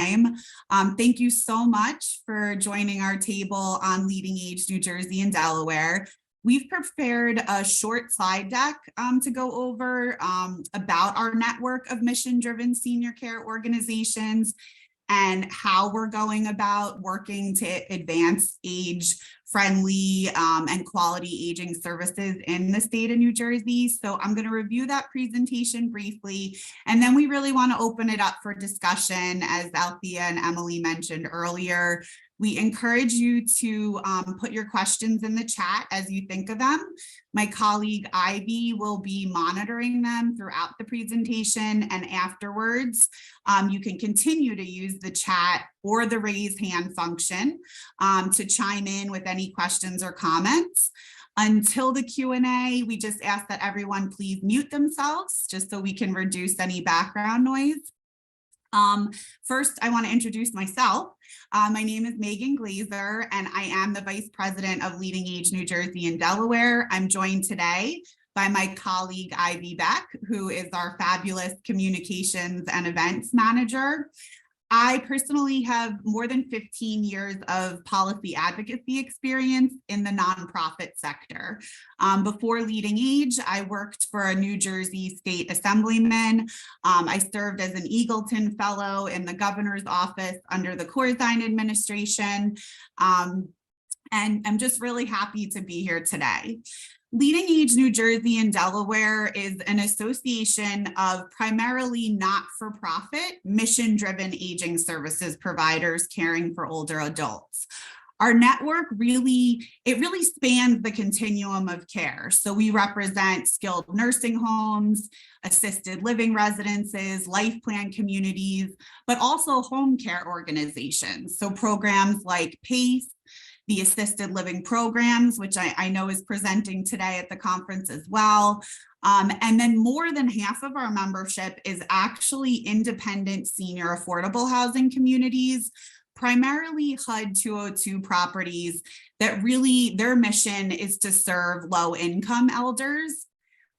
time. Thank you so much for joining our table on LeadingAge New Jersey and Delaware. We've prepared a short slide deck to go over about our network of mission-driven senior care organizations and how we're going about working to advance age-friendly and quality aging services in the state of New Jersey. So I'm going to review that presentation briefly, and then we really want to open it up for discussion. As Althea and Emily mentioned earlier, we encourage you to put your questions in the chat as you think of them. My colleague Ivy will be monitoring them throughout the presentation, and afterwards, you can continue to use the chat or the raise hand function to chime in with any questions or comments. Until the Q&A, we just ask that everyone please mute themselves just so we can reduce any background noise. First, I want to introduce myself. My name is Meagan Glaser, and I am the Vice President of LeadingAge New Jersey and Delaware. I'm joined today by my colleague, Ivy Beck, who is our fabulous Communications and Events Manager. I personally have more than 15 years of policy advocacy experience in the nonprofit sector. Before LeadingAge, I worked for a New Jersey state assemblyman. I served as an Eagleton Fellow in the governor's office under the Corzine administration. And I'm just really happy to be here today. LeadingAge New Jersey and Delaware is an association of primarily not-for-profit, mission-driven aging services providers caring for older adults. Our network really spans the continuum of care. So we represent skilled nursing homes, assisted living residences, life plan communities, but also home care organizations. So programs like PACE, the assisted living programs, which I know is presenting today at the conference as well. And then more than half of our membership is actually independent senior affordable housing communities, primarily HUD 202 properties that really their mission is to serve low income elders.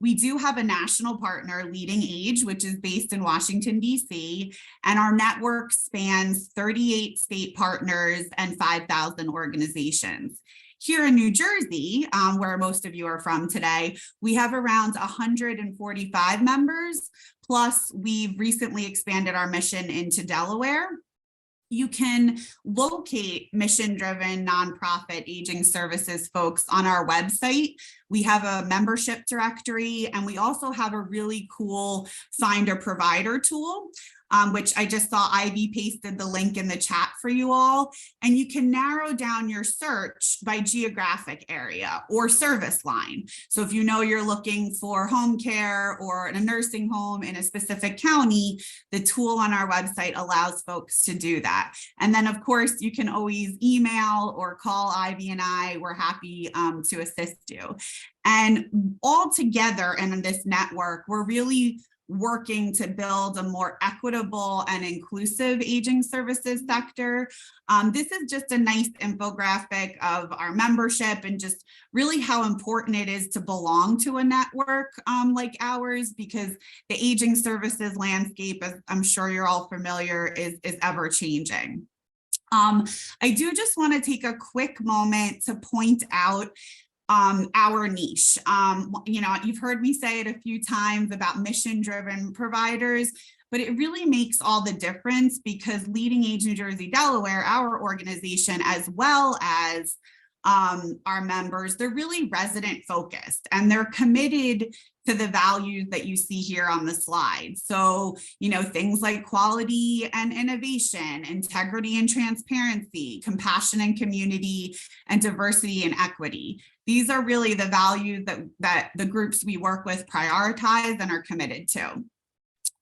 We do have a national partner, LeadingAge, which is based in Washington, D.C., and our network spans 38 state partners and 5,000 organizations. Here in New Jersey, where most of you are from today, we have around 145 members, plus we've recently expanded our mission into Delaware. You can locate mission-driven nonprofit aging services folks on our website. We have a membership directory, and we also have a really cool Find a Provider tool, which I just saw Ivy pasted the link in the chat for you all. And you can narrow down your search by geographic area or service line. So if you know you're looking for home care or in a nursing home in a specific county, the tool on our website allows folks to do that. And then of course, you can always email or call Ivy and I. We're happy to assist you. And all together in this network, we're really working to build a more equitable and inclusive aging services sector. This is just a nice infographic of our membership and just really how important it is to belong to a network like ours, because the aging services landscape, as I'm sure you're all familiar, is ever changing. I do just want to take a quick moment to point out our niche. You've heard me say it a few times about mission-driven providers, but it really makes all the difference because LeadingAge New Jersey Delaware, our organization, as well as our members, they're really resident focused and they're committed to the values that you see here on the slide. So, things like quality and innovation, integrity and transparency, compassion and community, and diversity and equity. These are really the values that the groups we work with prioritize and are committed to.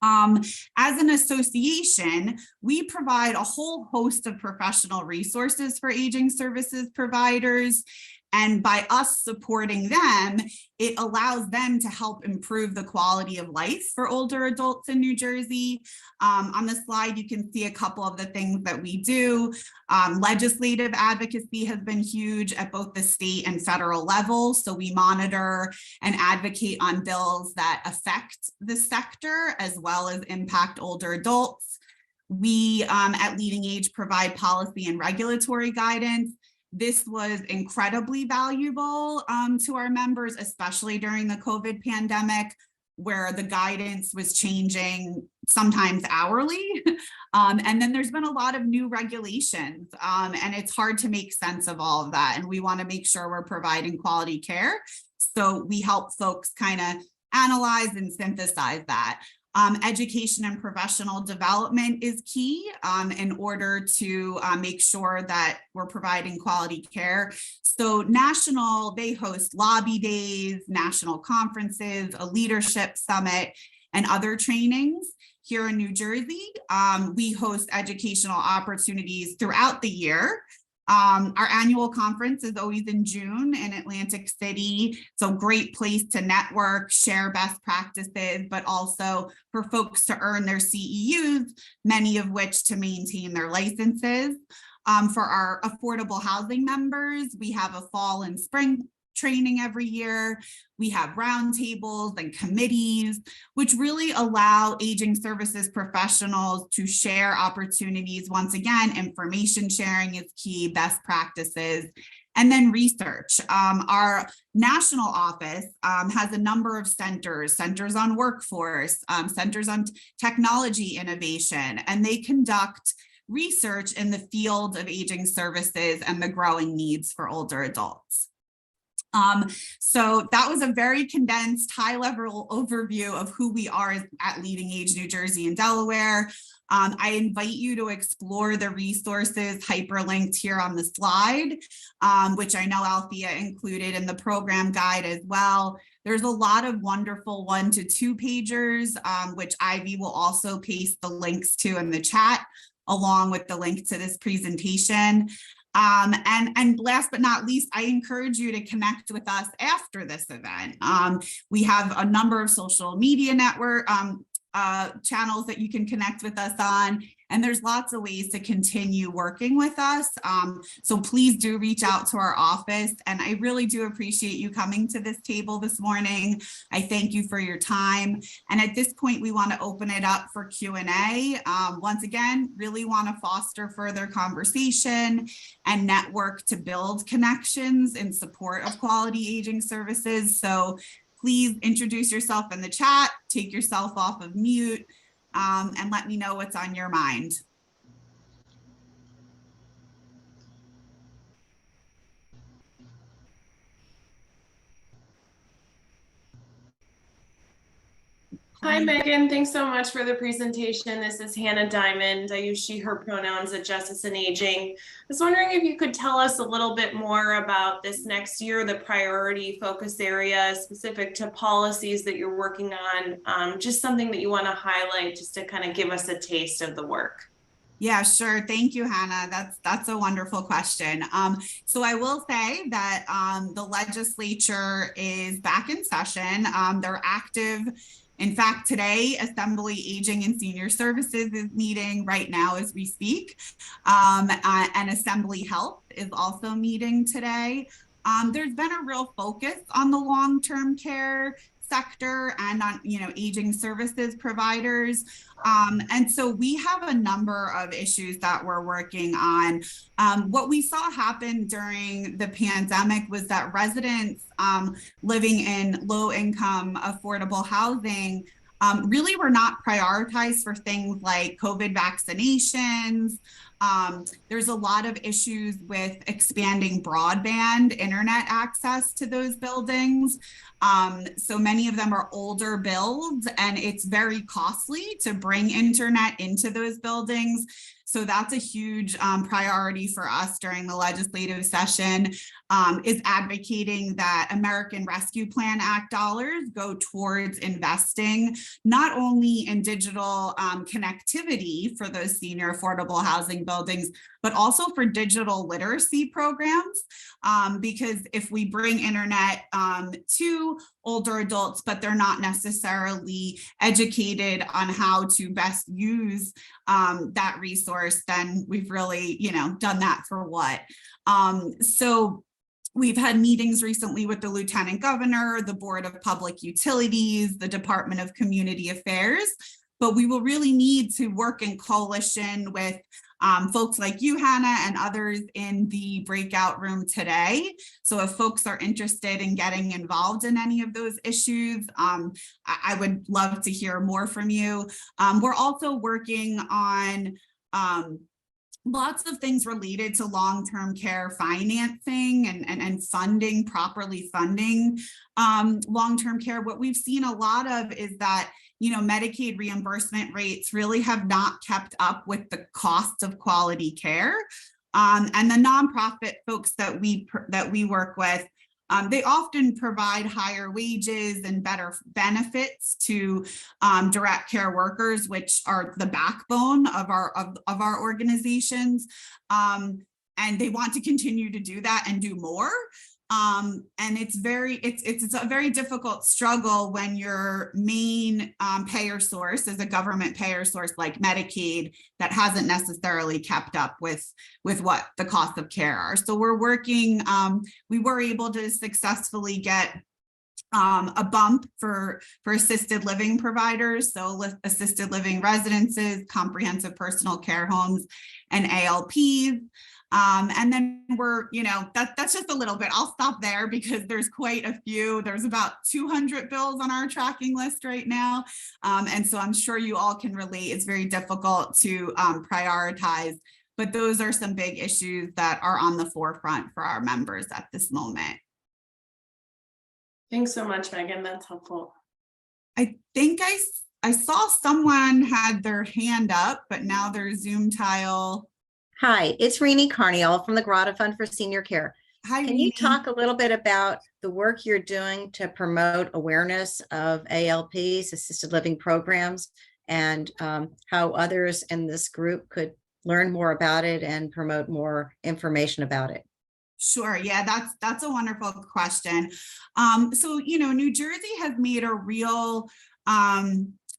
As an association, we provide a whole host of professional resources for aging services providers. And by us supporting them, it allows them to help improve the quality of life for older adults in New Jersey. On the slide, you can see a couple of the things that we do. Legislative advocacy has been huge at both the state and federal level. So we monitor and advocate on bills that affect the sector as well as impact older adults. We at LeadingAge provide policy and regulatory guidance. This was incredibly valuable to our members, especially during the COVID pandemic, where the guidance was changing sometimes hourly. And then there's been a lot of new regulations, and it's hard to make sense of all of that. And we want to make sure we're providing quality care. So we help folks kind of analyze and synthesize that. Education and professional development is key in order to make sure that we're providing quality care. So they host lobby days, national conferences, a leadership summit, and other trainings. Here in New Jersey, we host educational opportunities throughout the year. Our annual conference is always in June in Atlantic City. So great place to network, share best practices, but also for folks to earn their CEUs, many of which to maintain their licenses. For our affordable housing members, we have a fall and spring training every year. We have roundtables and committees, which really allow aging services professionals to share opportunities. Once again, information sharing is key, best practices, and then research. Our national office has a number of centers on workforce, centers on technology innovation, and they conduct research in the field of aging services and the growing needs for older adults. So that was a very condensed, high-level overview of who we are at LeadingAge New Jersey and Delaware. I invite you to explore the resources hyperlinked here on the slide, which I know Althea included in the program guide as well. There's a lot of wonderful 1 to 2 pagers, which Ivy will also paste the links to in the chat, along with the link to this presentation. And last but not least, I encourage you to connect with us after this event. We have a number of social media network channels that you can connect with us on, and there's lots of ways to continue working with us. So please do reach out to our office, and I really do appreciate you coming to this table this morning. I thank you for your time. And at this point, we want to open it up for Q&A. Once again, really want to foster further conversation and network to build connections in support of quality aging services. So please introduce yourself in the chat, take yourself off of mute, and let me know what's on your mind. Hi, Megan. Thanks so much for the presentation. This is Hannah Diamond. I use she, her pronouns at Justice and Aging. I was wondering if you could tell us a little bit more about this next year, the priority focus areas specific to policies that you're working on, just something that you want to highlight just to kind of give us a taste of the work. Yeah, sure. Thank you, Hannah. That's a wonderful question. So I will say that the legislature is back in session. They're active. In fact, today, Assembly Aging and Senior Services is meeting right now as we speak, and Assembly Health is also meeting today. There's been a real focus on the long-term care sector and on, aging services providers. And so we have a number of issues that we're working on. What we saw happen during the pandemic was that residents living in low-income affordable housing really were not prioritized for things like COVID vaccinations. There's a lot of issues with expanding broadband internet access to those buildings. So many of them are older builds, and it's very costly to bring internet into those buildings. So that's a huge priority for us during the legislative session, is advocating that American Rescue Plan Act dollars go towards investing not only in digital connectivity for those senior affordable housing buildings, but also for digital literacy programs. Because if we bring internet to older adults, but they're not necessarily educated on how to best use that resource, then we've really, done that for what? So we've had meetings recently with the Lieutenant Governor, the Board of Public Utilities, the Department of Community Affairs, but we will really need to work in coalition with folks like you, Hannah, and others in the breakout room today. So if folks are interested in getting involved in any of those issues, I would love to hear more from you. We're also working on lots of things related to long-term care financing and funding, properly funding long-term care. What we've seen a lot of is that, you know, Medicaid reimbursement rates really have not kept up with the cost of quality care. And the nonprofit folks that we work with, they often provide higher wages and better benefits to direct care workers, which are the backbone of our organizations. And they want to continue to do that and do more. And it's a very difficult struggle when your main payer source is a government payer source like Medicaid that hasn't necessarily kept up with what the cost of care are. So we're working, we were able to successfully get a bump for assisted living providers, so assisted living residences, comprehensive personal care homes, and ALPs. And then we're, you know, that's just a little bit. I'll stop there because there's quite a few. There's about 200 bills on our tracking list right now. And so I'm sure you all can relate. It's very difficult to prioritize, but those are some big issues that are on the forefront for our members at this moment. Thanks so much, Megan. That's helpful. I think I saw someone had their hand up, but now their Zoom tile. Hi, it's Renee Carniel from the Grotto Fund for Senior Care. Hi, Can you talk a little bit about the work you're doing to promote awareness of ALPs, assisted living programs, and how others in this group could learn more about it and promote more information about it? Sure. Yeah, that's a wonderful question. So, you know, New Jersey has made a real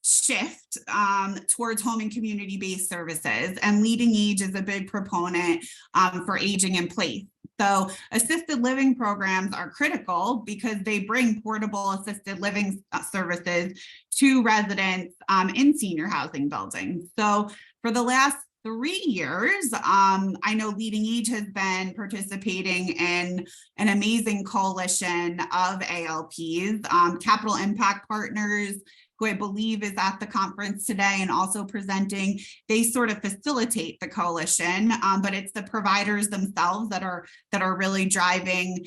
shift towards home and community-based services, and LeadingAge is a big proponent for aging in place. So assisted living programs are critical because they bring portable assisted living services to residents in senior housing buildings. So for the last 3 years, I know LeadingAge has been participating in an amazing coalition of ALPs, Capital Impact Partners, who I believe is at the conference today and also presenting. They sort of facilitate the coalition, but it's the providers themselves that are really driving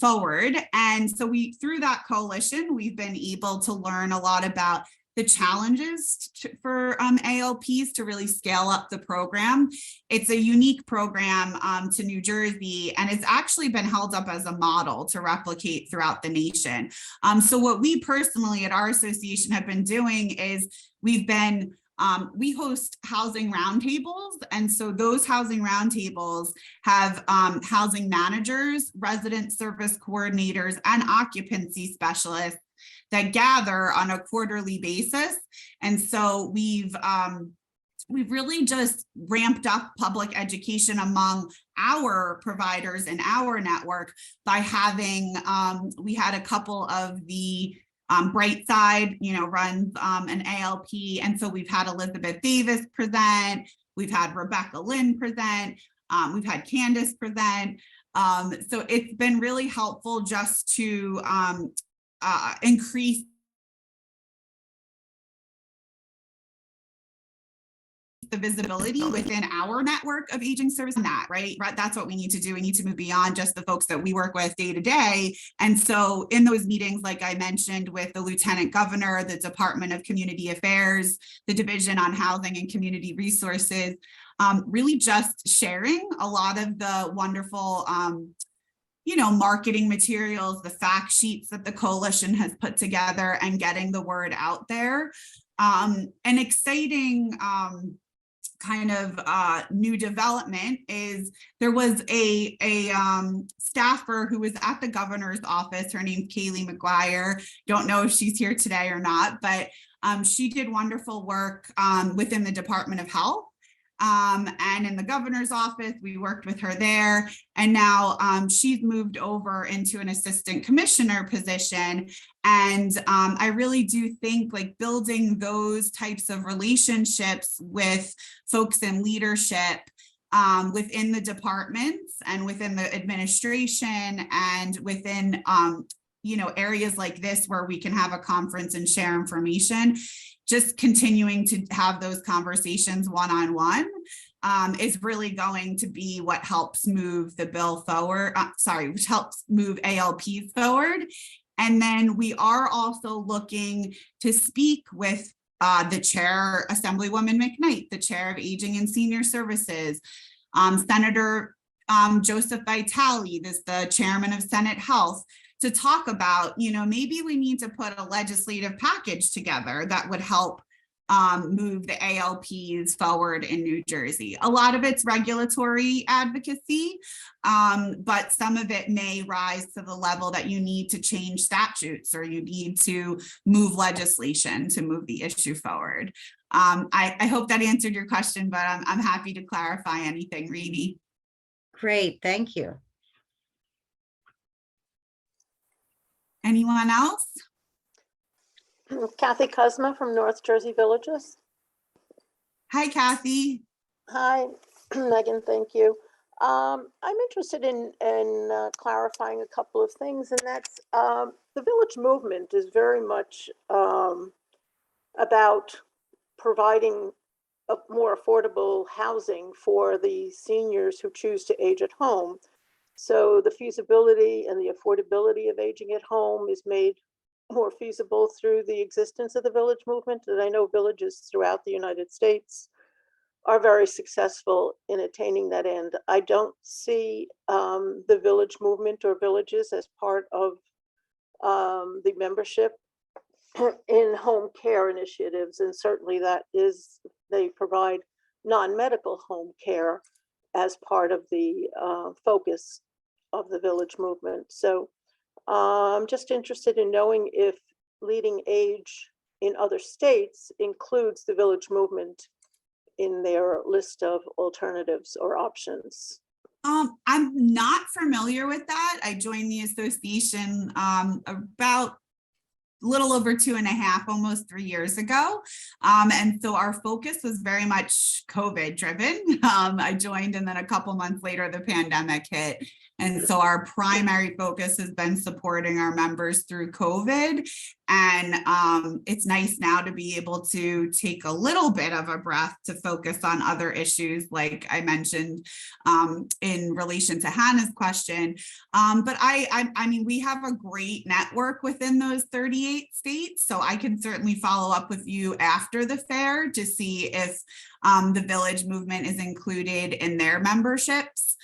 forward. And so through that coalition, we've been able to learn a lot about the challenges for ALPs to really scale up the program. It's a unique program to New Jersey, and it's actually been held up as a model to replicate throughout the nation. So what we personally at our association have been doing is we host housing roundtables. And so those housing roundtables have housing managers, resident service coordinators, and occupancy specialists that gather on a quarterly basis. And so we've really just ramped up public education among our providers in our network by having, we had a couple of the Brightside, you know, runs an ALP. And so we've had Elizabeth Davis present, we've had Rebecca Lynn present, we've had Candace present. So it's been really helpful just to increase the visibility within our network of aging service, and that, right? That's what we need to do. We need to move beyond just the folks that we work with day to day. And so in those meetings, like I mentioned, with the Lieutenant Governor, the Department of Community Affairs, the Division on Housing and Community Resources, really just sharing a lot of the wonderful you know, marketing materials, the fact sheets that the coalition has put together, and getting the word out there. An exciting kind of new development is there was a staffer who was at the governor's office. Her name's Kaylee McGuire. Don't know if she's here today or not, but she did wonderful work within the Department of Health. and in the governor's office, we worked with her there. And now she's moved over into an assistant commissioner position. And I really do think like building those types of relationships with folks in leadership within the departments and within the administration and within areas like this where we can have a conference and share information, just continuing to have those conversations one-on-one is really going to be what helps move the bill forward, which helps move ALPs forward. And then we are also looking to speak with the chair, Assemblywoman McKnight, the chair of Aging and Senior Services, Senator Joseph Vitale, the chairman of Senate Health, to talk about, maybe we need to put a legislative package together that would help move the ALPs forward in New Jersey. A lot of it's regulatory advocacy, but some of it may rise to the level that you need to change statutes or you need to move legislation to move the issue forward. I hope that answered your question, but I'm happy to clarify anything, Reedy. Great, thank you. Anyone else? Kathy Kuzma from North Jersey Villages. Hi, Kathy. Hi, Megan, thank you. I'm interested in clarifying a couple of things, and that's the village movement is very much about providing a more affordable housing for the seniors who choose to age at home. So the feasibility and the affordability of aging at home is made more feasible through the existence of the village movement. And I know villages throughout the United States are very successful in attaining that end. I don't see the village movement or villages as part of the membership in home care initiatives. And certainly they provide non-medical home care as part of the focus of the village movement. So I'm just interested in knowing if LeadingAge in other states includes the village movement in their list of alternatives or options. I'm not familiar with that. I joined the association about a little over 2.5, almost 3 years ago. And so our focus was very much COVID driven. I joined and then a couple months later, the pandemic hit. And so our primary focus has been supporting our members through COVID. And it's nice now to be able to take a little bit of a breath to focus on other issues, like I mentioned in relation to Hannah's question. But I mean, we have a great network within those 38 states. So I can certainly follow up with you after the fair to see if the village movement is included in their memberships.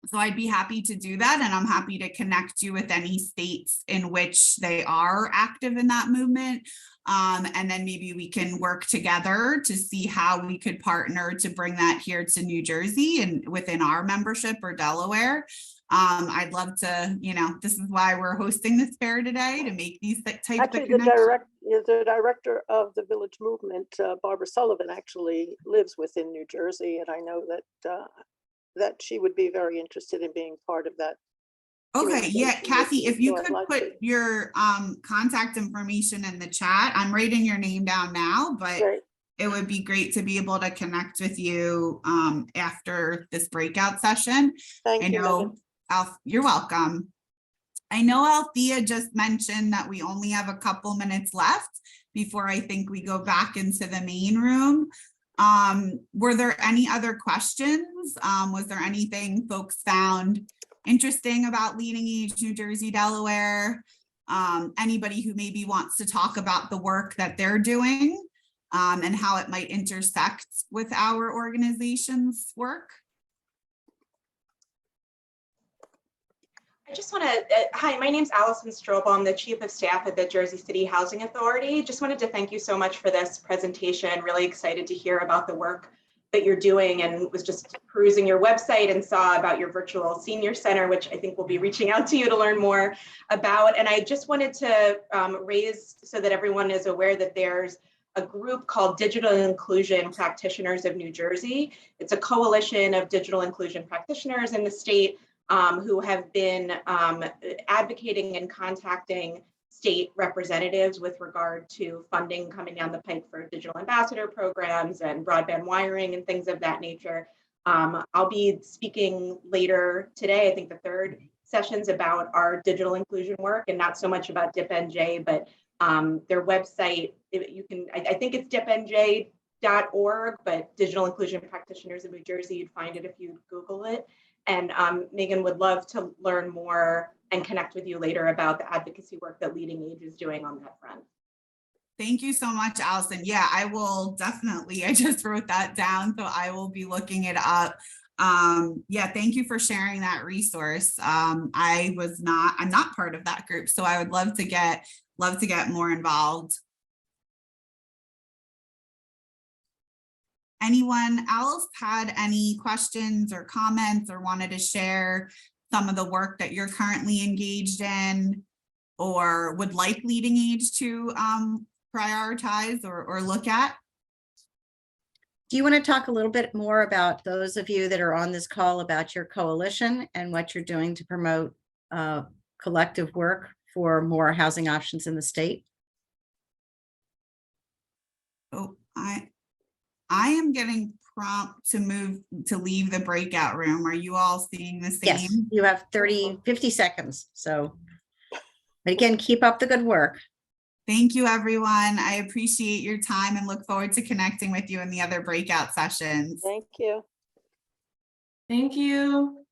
So I'd be happy to do that. And I'm happy to connect you with any states in which they are active in that movement. And then maybe we can work together to see how we could partner to bring that here to New Jersey and within our membership or Delaware. I'd love to, this is why we're hosting this fair today, to make these types of connections. The director of the village movement, Barbara Sullivan, actually lives within New Jersey. And I know that she would be very interested in being part of that. Okay, yeah, Kathy, if you could put your contact information in the chat. I'm writing your name down now, but it would be great to be able to connect with you after this breakout session. Thank you. You're welcome. I know Althea just mentioned that we only have a couple minutes left before I think we go back into the main room. Were there any other questions? Was there anything folks found interesting about LeadingAge New Jersey Delaware? Anybody who maybe wants to talk about the work that they're doing and how it might intersect with our organization's work? I just want to, hi, my name's Allison Strobel. I'm the Chief of Staff at the Jersey City Housing Authority. Just wanted to thank you so much for this presentation. Really excited to hear about the work that you're doing, and was just perusing your website and saw about your virtual senior center, which I think we'll be reaching out to you to learn more about. And I just wanted to raise so that everyone is aware that there's a group called Digital Inclusion Practitioners of New Jersey. It's a coalition of digital inclusion practitioners in the state who have been advocating and contacting state representatives with regard to funding coming down the pipe for digital ambassador programs and broadband wiring and things of that nature. I'll be speaking later today, I think the third session's about our digital inclusion work and not so much about DIPNJ, but their website, you can, I think it's dipnj.org, but Digital Inclusion Practitioners of New Jersey, you'd find it if you Google it. And Meagan would love to learn more and connect with you later about the advocacy work that LeadingAge is doing on that front. Thank you so much, Allison. Yeah, I will definitely, I just wrote that down, so I will be looking it up. Yeah, thank you for sharing that resource. I'm not part of that group, so I would love to get more involved. Anyone else had any questions or comments or wanted to share some of the work that you're currently engaged in or would like LeadingAge to prioritize or look at? Do you want to talk a little bit more about those of you that are on this call about your coalition and what you're doing to promote collective work for more housing options in the state? Oh, I am getting prompt to leave the breakout room. Are you all seeing the same? Yes, you have 50 seconds. So, but again, keep up the good work. Thank you, everyone. I appreciate your time and look forward to connecting with you in the other breakout sessions. Thank you. Thank you.